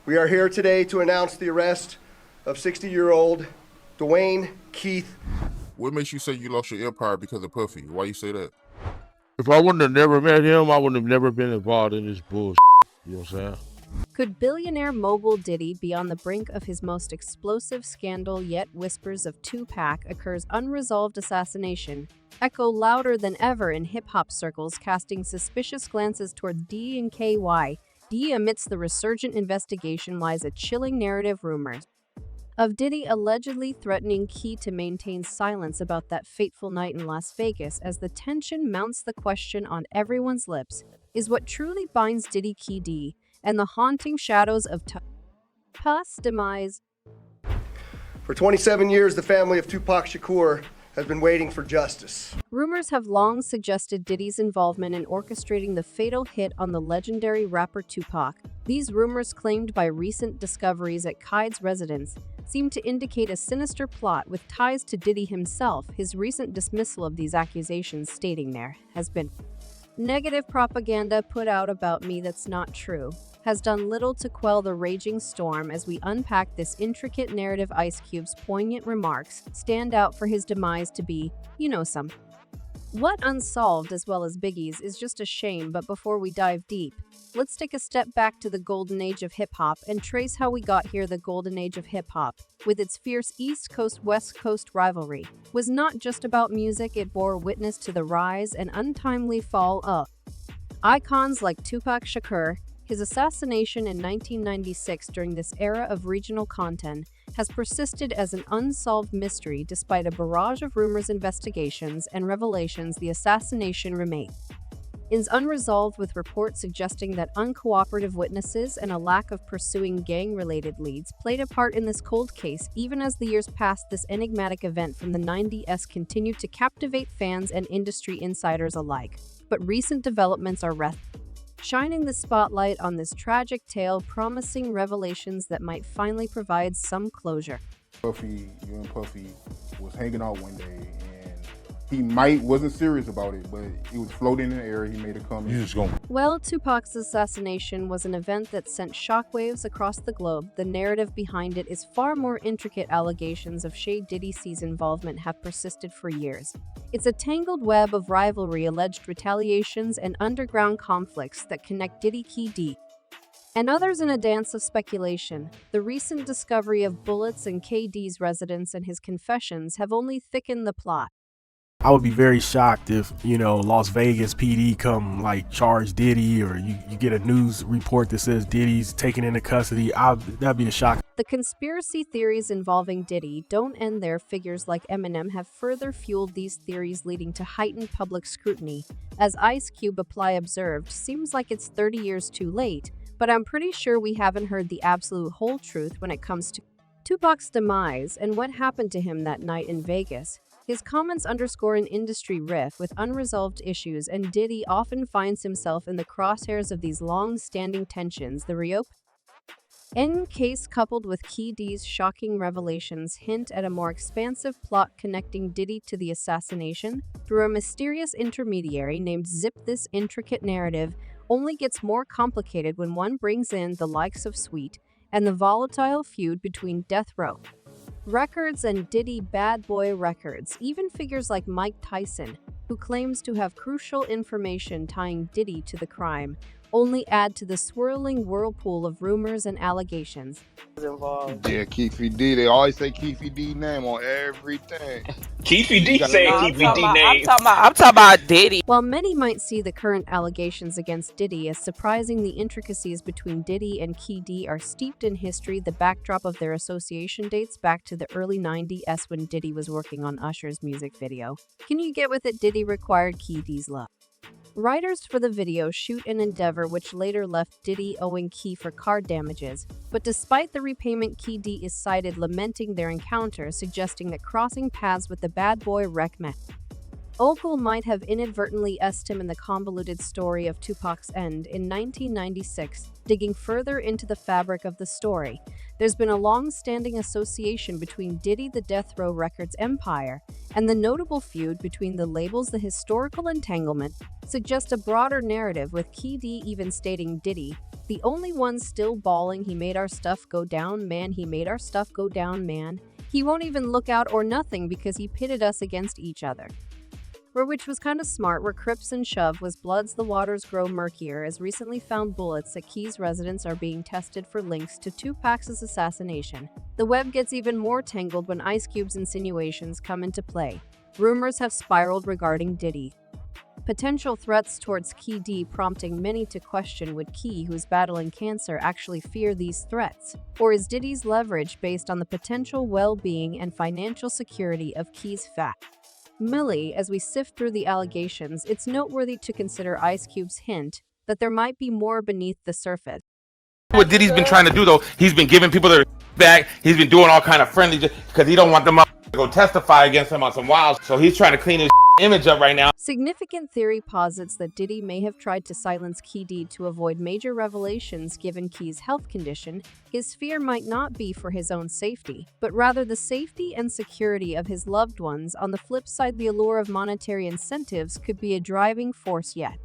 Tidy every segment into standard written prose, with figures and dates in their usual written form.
We are here today to announce the arrest of 60-year-old Dwayne Keefe. What makes you say you lost your empire because of Puffy? Why you say that? If I wouldn't have never met him, I wouldn't have never been involved in this bullshit. You know what I'm saying? Could billionaire mogul Diddy be on the brink of his most explosive scandal yet? Whispers of Tupac occurs unresolved assassination echo louder than ever in hip-hop circles, casting suspicious glances toward D and KY. D amidst the resurgent investigation lies a chilling narrative rumor of Diddy allegedly threatening Key to maintain silence about that fateful night in Las Vegas. As the tension mounts, the question on everyone's lips is what truly binds Diddy Key D and the haunting shadows of Tupac's demise. For 27 years, the family of Tupac Shakur has been waiting for justice. Rumors have long suggested Diddy's involvement in orchestrating the fatal hit on the legendary rapper Tupac. These rumors, claimed by recent discoveries at Kid's residence, seem to indicate a sinister plot with ties to Diddy himself. His recent dismissal of these accusations, stating there has been negative propaganda put out about me that's not true, has done little to quell the raging storm. As we unpack this intricate narrative, Ice Cube's poignant remarks stand out for his demise to be, what unsolved, as well as Biggie's, is just a shame. But before we dive deep, let's take a step back to the golden age of hip-hop and trace how we got here. The golden age of hip-hop, with its fierce East Coast-West Coast rivalry, was not just about music. It bore witness to the rise and untimely fall of icons like Tupac Shakur. His assassination in 1996 during this era of regional content has persisted as an unsolved mystery. Despite a barrage of rumors, investigations, and revelations, the assassination remains unresolved, with reports suggesting that uncooperative witnesses and a lack of pursuing gang-related leads played a part in this cold case. Even as the years passed, this enigmatic event from the 90s continued to captivate fans and industry insiders alike. But recent developments are shining the spotlight on this tragic tale, promising revelations that might finally provide some closure. Puffy was hanging out one day, and he wasn't serious about it, but it was floating in the air. He made a comment. Well, Tupac's assassination was an event that sent shockwaves across the globe. The narrative behind it is far more intricate. Allegations of Shay Diddy C's involvement have persisted for years. It's a tangled web of rivalry, alleged retaliations, and underground conflicts that connect Diddy Key D and others in a dance of speculation. The recent discovery of bullets in KD's residence and his confessions have only thickened the plot. I would be very shocked if, Las Vegas PD come charge Diddy, or you get a news report that says Diddy's taken into custody. That'd be a shock. The conspiracy theories involving Diddy don't end there. Figures like Eminem have further fueled these theories, leading to heightened public scrutiny. As Ice Cube observed, seems like it's 30 years too late, but I'm pretty sure we haven't heard the absolute whole truth when it comes to Tupac's demise and what happened to him that night in Vegas. His comments underscore an industry rift with unresolved issues, and Diddy often finds himself in the crosshairs of these long-standing tensions. The reopened case, coupled with Key D's shocking revelations, hint at a more expansive plot connecting Diddy to the assassination through a mysterious intermediary named Zip. This intricate narrative only gets more complicated when one brings in the likes of Sweet and the volatile feud between Death Row Records and Diddy Bad Boy Records. Even figures like Mike Tyson, who claims to have crucial information tying Diddy to the crime, only add to the swirling whirlpool of rumors and allegations. Yeah, Keefe D. They always say Keefe D name on everything. Keefe D say Keefe D name. I'm talking about Diddy. While many might see the current allegations against Diddy as surprising, the intricacies between Diddy and Key D are steeped in history. The backdrop of their association dates back to the early 90s when Diddy was working on Usher's music video, "Can You Get With It?" Diddy required Key D's love. Writers for the video shoot an endeavor which later left Diddy owing Key for car damages, but despite the repayment, Key D is cited lamenting their encounter, suggesting that crossing paths with the Bad Boy Rec Ogle might have inadvertently essed him in the convoluted story of Tupac's end in 1996. Digging further into the fabric of the story, there's been a long-standing association between Diddy, the Death Row Records empire, and the notable feud between the labels. The historical entanglement suggests a broader narrative, with Keefe even stating, "Diddy, the only one still bawling, he made our stuff go down, man, he made our stuff go down, man. He won't even look out or nothing because he pitted us against each other." Which was kind of smart, where Crips and Shove was Bloods. The waters grow murkier as recently found bullets at Keefe's residence are being tested for links to Tupac's assassination. The web gets even more tangled when Ice Cube's insinuations come into play. Rumors have spiraled regarding Diddy. Potential threats towards Keefe, prompting many to question, would Keefe, who's battling cancer, actually fear these threats? Or is Diddy's leverage based on the potential well-being and financial security of Keefe's family? As we sift through the allegations, it's noteworthy to consider Ice Cube's hint that there might be more beneath the surface. What Diddy's been trying to do, though, he's been giving people their back. He's been doing all kind of friendly because he don't want them to go testify against him on some wild. So he's trying to clean his image up right now. Significant theory posits that Diddy may have tried to silence Keefe to avoid major revelations. Given Keefe's health condition, his fear might not be for his own safety, but rather the safety and security of his loved ones. On the flip side, the allure of monetary incentives could be a driving force yet.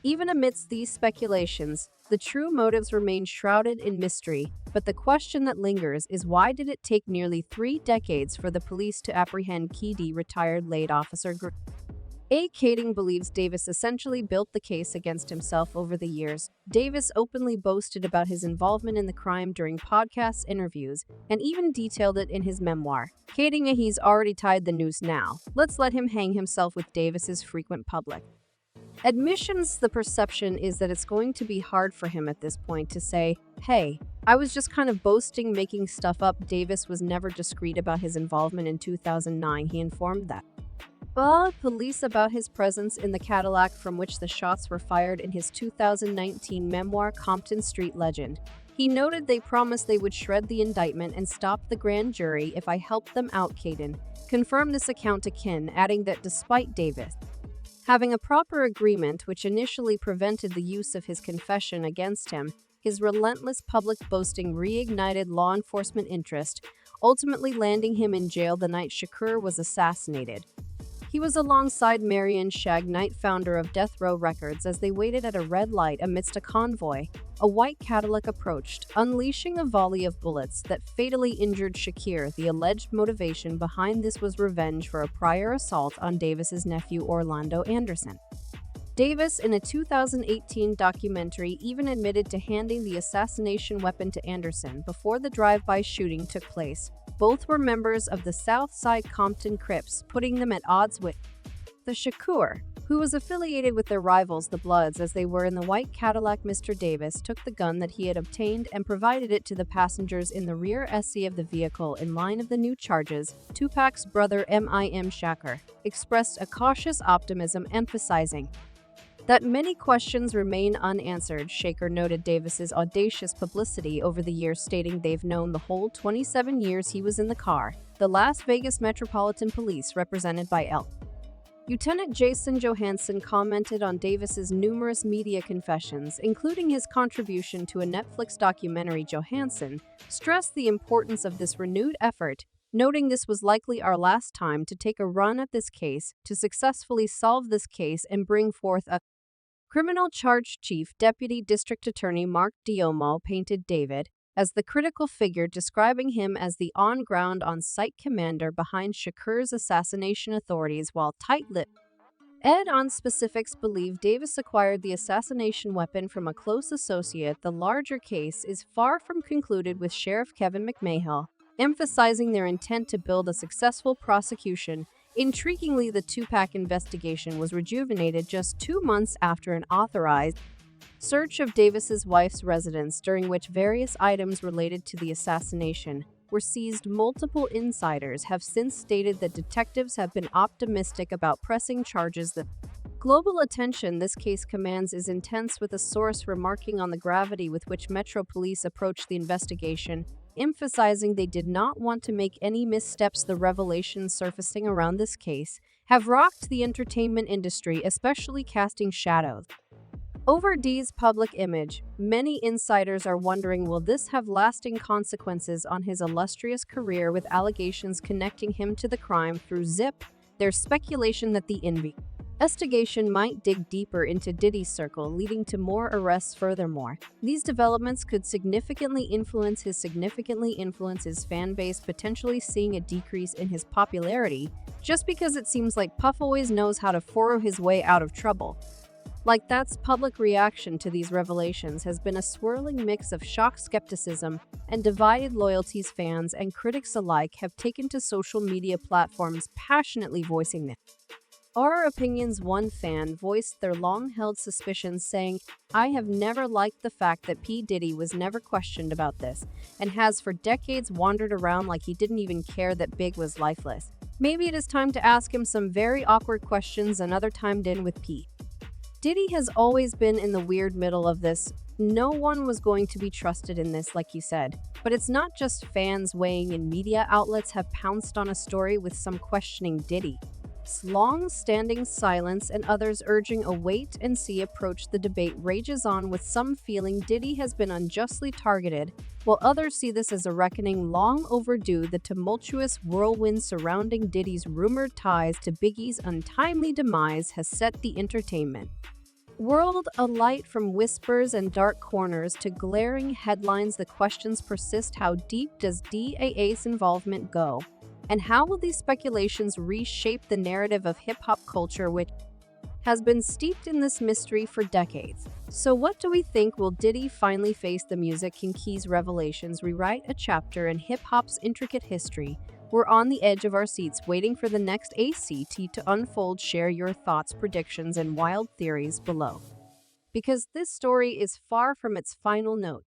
Even amidst these speculations, the true motives remain shrouded in mystery, but the question that lingers is, why did it take nearly 3 decades for the police to apprehend Keefe? Retired late officer Kading believes Davis essentially built the case against himself over the years. Davis openly boasted about his involvement in the crime during podcast interviews, and even detailed it in his memoir. Kading, he's already tied the noose now. Let's let him hang himself with Davis's frequent public admissions. The perception is that it's going to be hard for him at this point to say, "Hey, I was just kind of boasting, making stuff up." Davis was never discreet about his involvement. In 2009, he informed that police about his presence in the Cadillac from which the shots were fired. In his 2019 memoir, Compton Street Legend, he noted, "They promised they would shred the indictment and stop the grand jury if I helped them out." Kading confirmed this account to Ken, adding that despite Davis having a proper agreement which initially prevented the use of his confession against him, his relentless public boasting reignited law enforcement interest, ultimately landing him in jail the night Shakur was assassinated. He was alongside Marion Shag Knight, founder of Death Row Records, as they waited at a red light amidst a convoy. A white Cadillac approached, unleashing a volley of bullets that fatally injured Shakir. The alleged motivation behind this was revenge for a prior assault on Davis's nephew Orlando Anderson. Davis, in a 2018 documentary, even admitted to handing the assassination weapon to Anderson before the drive-by shooting took place. Both were members of the Southside Compton Crips, putting them at odds with the Shakur, who was affiliated with their rivals, the Bloods. As they were in the white Cadillac, Mr. Davis took the gun that he had obtained and provided it to the passengers in the rear seat of the vehicle. In line of the new charges, Tupac's brother M.I.M. Shakur expressed a cautious optimism, emphasizing that many questions remain unanswered. Shakur noted Davis's audacious publicity over the years, stating, "They've known the whole 27 years he was in the car." The Las Vegas Metropolitan Police, represented by Lieutenant Jason Johansson, commented on Davis's numerous media confessions, including his contribution to a Netflix documentary. Johansson stressed the importance of this renewed effort, noting, "This was likely our last time to take a run at this case, to successfully solve this case and bring forth a criminal charge." Chief Deputy District Attorney Mark Diomo painted David as the critical figure, describing him as the on-ground, on-site commander behind Shakur's assassination. Authorities, while tight-lipped on specifics, believe Davis acquired the assassination weapon from a close associate. The larger case is far from concluded, with Sheriff Kevin McMahill emphasizing their intent to build a successful prosecution. Intriguingly, the Tupac investigation was rejuvenated just 2 months after an authorized search of Davis's wife's residence, during which various items related to the assassination were seized. Multiple insiders have since stated that detectives have been optimistic about pressing charges. The global attention this case commands is intense, with a source remarking on the gravity with which Metro Police approached the investigation, emphasizing they did not want to make any missteps. The revelations surfacing around this case have rocked the entertainment industry, especially casting shadows over D's public image. Many insiders are wondering, will this have lasting consequences on his illustrious career, with allegations connecting him to the crime through Zip? There's speculation that the investigation might dig deeper into Diddy's circle, leading to more arrests. Furthermore, these developments could significantly influence his fan base, potentially seeing a decrease in his popularity, just because it seems like Puff always knows how to furrow his way out of trouble. Like that's public reaction to these revelations has been a swirling mix of shock, skepticism, and divided loyalties. Fans and critics alike have taken to social media platforms, passionately voicing their opinions. One fan voiced their long-held suspicions, saying, "I have never liked the fact that P. Diddy was never questioned about this, and has for decades wandered around like he didn't even care that Big was lifeless. Maybe it is time to ask him some very awkward questions." Another timed in with P. Diddy has always been in the weird middle of this. No one was going to be trusted in this, like you said. But it's not just fans weighing in. Media outlets have pounced on a story with some questioning Diddy's long-standing silence and others urging a wait-and-see approach. The debate rages on, with some feeling Diddy has been unjustly targeted, while others see this as a reckoning long overdue. The tumultuous whirlwind surrounding Diddy's rumored ties to Biggie's untimely demise has set the entertainment world alight. From whispers and dark corners to glaring headlines, the questions persist. How deep does DA's involvement go? And how will these speculations reshape the narrative of hip-hop culture, which has been steeped in this mystery for decades? So what do we think? Will Diddy finally face the Music King? Key's revelations rewrite a chapter in hip-hop's intricate history. We're on the edge of our seats, waiting for the next ACT to unfold. Share your thoughts, predictions, and wild theories below, because this story is far from its final note.